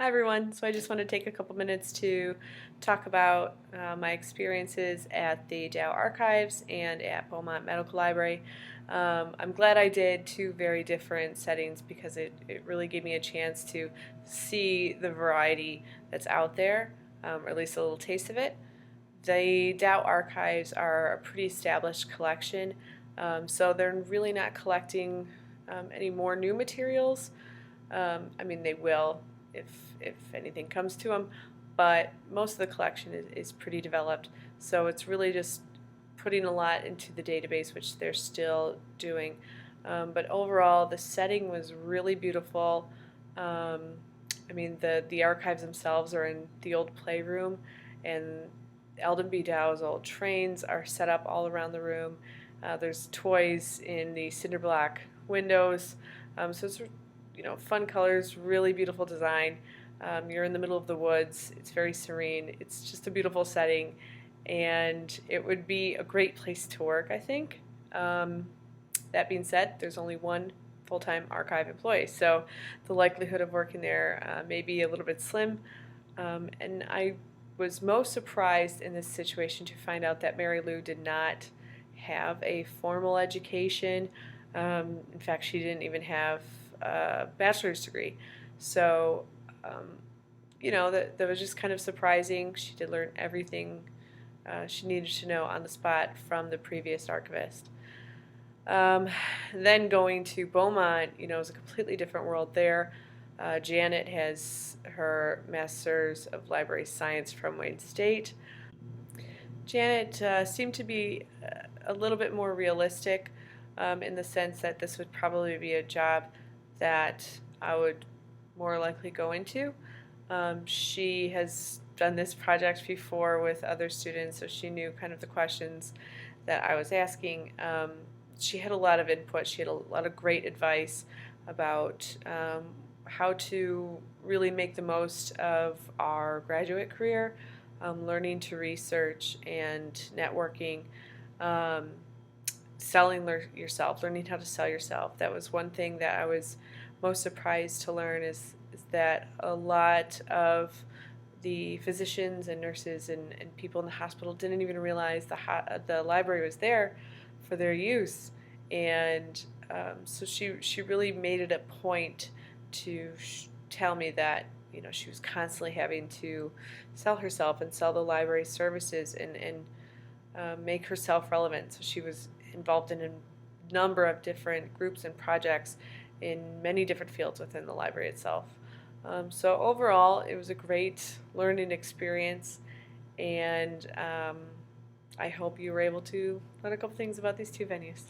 Hi everyone. So I just want to take a couple minutes to talk about my experiences at the Dow Archives and at Beaumont Medical Library. I'm glad I did two very different settings because it really gave me a chance to see the variety that's out there, or at least a little taste of it. The Dow Archives are a pretty established collection, so they're really not collecting any more new materials. I mean, they will if anything comes to them, but most of the collection is pretty developed. So it's really just putting a lot into the database, which they're still doing. But overall, the setting was really beautiful. Um, I mean, the archives themselves are in the old playroom, and Eldon B. Dow's old trains are set up all around the room. There's toys in the cinder block windows. So it's fun colors, really beautiful design. You're in the middle of the woods. It's very serene. It's just a beautiful setting, and it would be a great place to work, I think. That being said, there's only one full-time archive employee, so the likelihood of working there may be a little bit slim. And I was most surprised in this situation to find out that Mary Lou did not have a formal education. In fact, she didn't even have a bachelor's degree. So, that was just kind of surprising. She did learn everything she needed to know on the spot from the previous archivist. Then going to Beaumont, it was a completely different world there. Janet has her Master's of Library Science from Wayne State. Janet seemed to be a little bit more realistic in the sense that this would probably be a job that I would more likely go into. She has done this project before with other students, so she knew kind of the questions that I was asking. She had a lot of input. She had a lot of great advice about how to really make the most of our graduate career, learning to research and networking, selling yourself, learning how to sell yourself. That was one thing that I was most surprised to learn is that a lot of the physicians and nurses and people in the hospital didn't even realize the library was there for their use. And so she really made it a point to tell me that she was constantly having to sell herself and sell the library services and make herself relevant. So she was involved in a number of different groups and projects in many different fields within the library itself. So overall, it was a great learning experience, and I hope you were able to learn a couple things about these two venues.